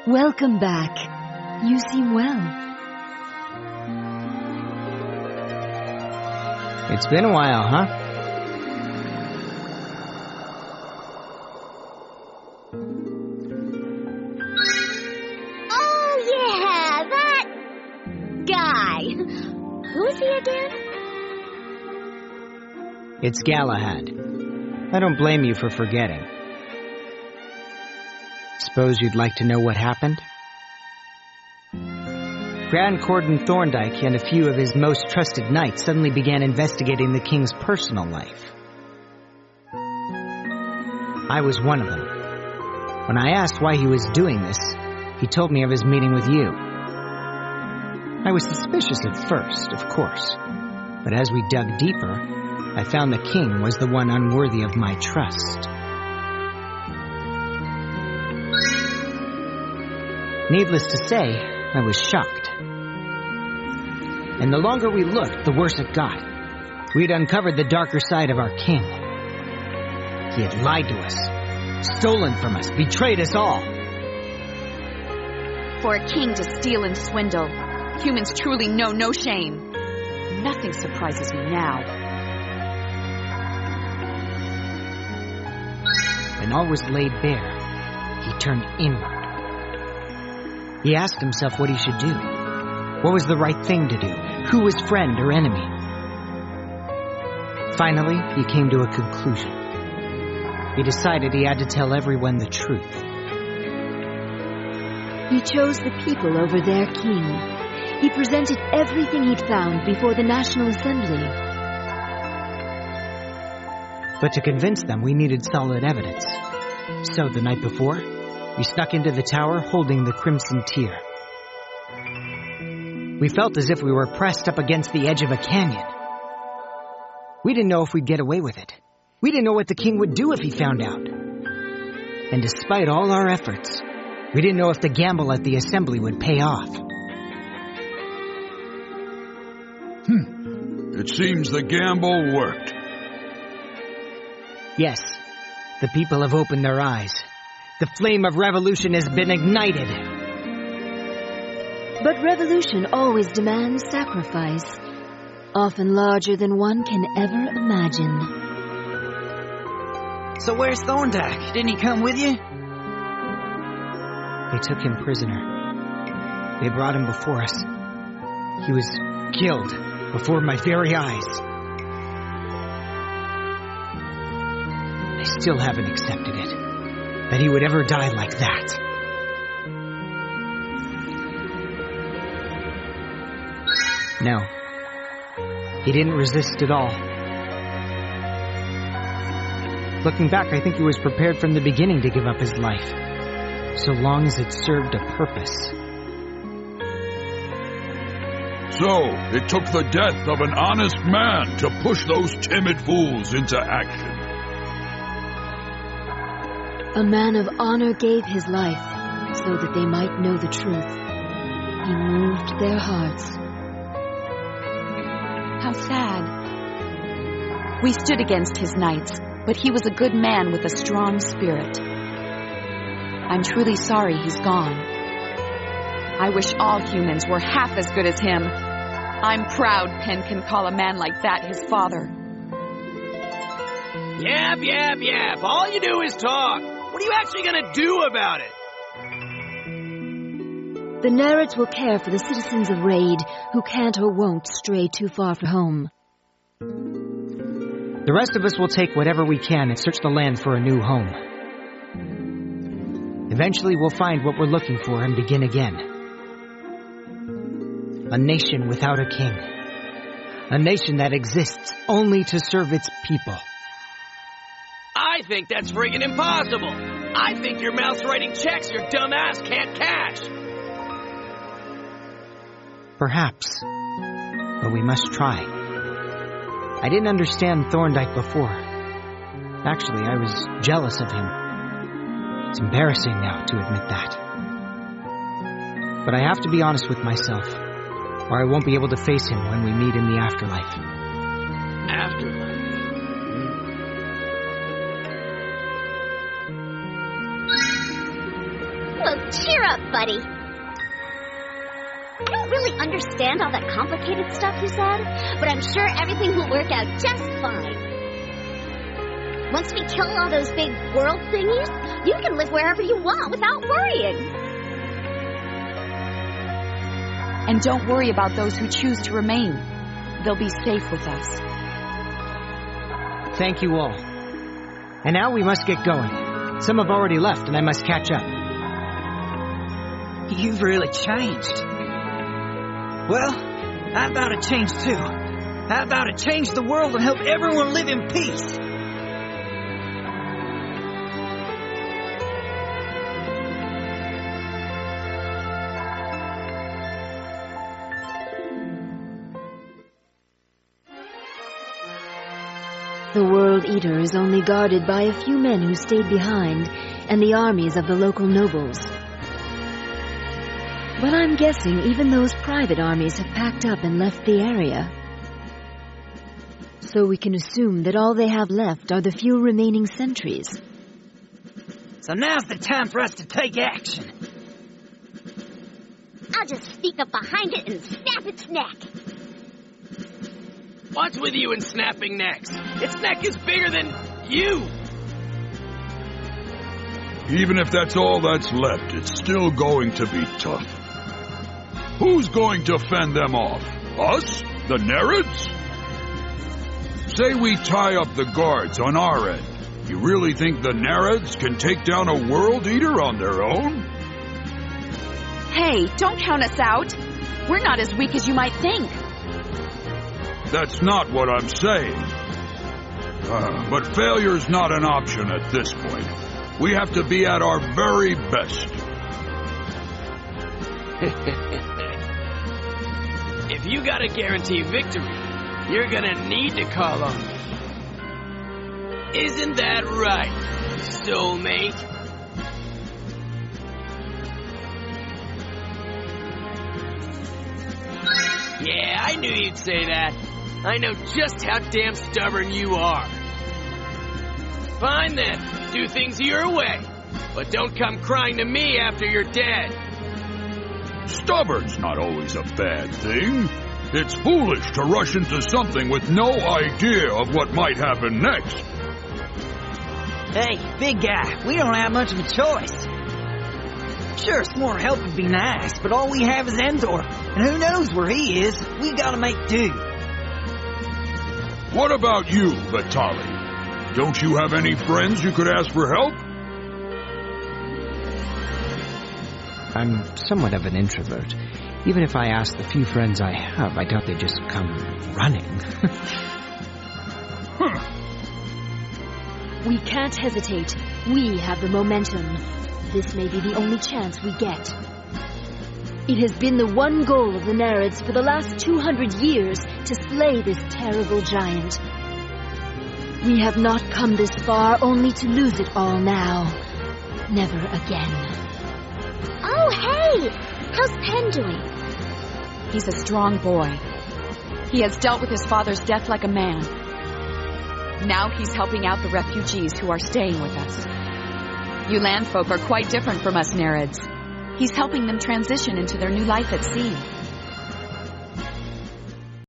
Welcome back. You seem well. It's been a while, huh? Oh, yeah, that guy. Who's he again? It's Galahad. I don't blame you for forgetting. Suppose you'd like to know what happened? Grand Cordon Thorndyke and a few of his most trusted knights suddenly began investigating the king's personal life. I was one of them. When I asked why he was doing this, he told me of his meeting with you. I was suspicious at first, of course, but as we dug deeper, I found the king was the one unworthy of my trust. Needless to say, I was shocked. And the longer we looked, the worse it got. We'd uncovered the darker side of our king. He had lied to us, stolen from us, betrayed us all. For a king to steal and swindle, humans truly know no shame. Nothing surprises me now. When all was laid bare, he turned inward. He asked himself what he should do. What was the right thing to do? Who was friend or enemy? Finally, he came to a conclusion. He decided he had to tell everyone the truth. He chose the people over their king. He presented everything he'd found before the National Assembly. But to convince them, we needed solid evidence. So the night before, we snuck into the tower holding the Crimson Tear. We felt as if we were pressed up against the edge of a canyon. We didn't know if we'd get away with it. We didn't know what the king would do if he found out. And despite all our efforts, we didn't know if the gamble at the assembly would pay off. It seems the gamble worked. Yes, the people have opened their eyes. The flame of revolution has been ignited. But revolution always demands sacrifice, often larger than one can ever imagine. So where's Thorndyke? Didn't he come with you? They took him prisoner. They brought him before us. He was killed before my very eyes. I still haven't accepted it, that he would ever die like that. No, he didn't resist at all. Looking back, I think he was prepared from the beginning to give up his life, so long as it served a purpose. So, it took the death of an honest man to push those timid fools into action. A man of honor gave his life so that they might know the truth. He moved their hearts. How sad. We stood against his knights, but he was a good man with a strong spirit. I'm truly sorry he's gone. I wish all humans were half as good as him. I'm proud Penn can call a man like that his father. Yap, yap, yap. All you do is talk. What are you actually going to do about it? The Nereids will care for the citizens of Raide who can't or won't stray too far from home. The rest of us will take whatever we can and search the land for a new home. Eventually we'll find what we're looking for and begin again. A nation without a king. A nation that exists only to serve its people. I think that's friggin' impossible. I think your mouth's writing checks your dumb ass can't cash. Perhaps. But we must try. I didn't understand Thorndyke before. Actually, I was jealous of him. It's embarrassing now to admit that. But I have to be honest with myself, or I won't be able to face him when we meet in the afterlife. Afterlife? So cheer up, buddy. I don't really understand all that complicated stuff you said, but I'm sure everything will work out just fine. Once we kill all those big world thingies, you can live wherever you want without worrying. And don't worry about those who choose to remain. They'll be safe with us. Thank you all. And now we must get going. Some have already left, and I must catch up. You've really changed. Well, how about to change too? How about to change the world and help everyone live in peace? The World Eater is only guarded by a few men who stayed behind, and the armies of the local nobles. But I'm guessing even those private armies have packed up and left the area. So we can assume that all they have left are the few remaining sentries. So now's the time for us to take action. I'll just sneak up behind it and snap its neck. What's with you and snapping necks? Its neck is bigger than you! Even if that's all that's left, it's still going to be tough. Who's going to fend them off? Us? The Nereids? Say we tie up the guards on our end. You really think the Nereids can take down a World Eater on their own? Hey, don't count us out. We're not as weak as you might think. That's not what I'm saying. But failure's not an option at this point. We have to be at our very best. If you gotta guarantee victory, you're gonna need to call on me. Isn't that right, soulmate? Yeah, I knew you'd say that. I know just how damn stubborn you are. Fine then, do things your way. But don't come crying to me after you're dead. Stubborn's not always a bad thing. It's foolish to rush into something with no idea of what might happen next. Hey, big guy, we don't have much of a choice. Sure, some more help would be nice, but all we have is Endor, and who knows where he is. We gotta make do. What about you, Vitali? Don't you have any friends you could ask for help? I'm somewhat of an introvert. Even if I ask the few friends I have, I doubt they just come running. We can't hesitate. We have the momentum. This may be the only chance we get. It has been the one goal of the Nereids for the last 200 years to slay this terrible giant. We have not come this far only to lose it all now. Never again. Oh, hey! How's Pen doing? He's a strong boy. He has dealt with his father's death like a man. Now he's helping out the refugees who are staying with us. You landfolk are quite different from us Nereids. He's helping them transition into their new life at sea.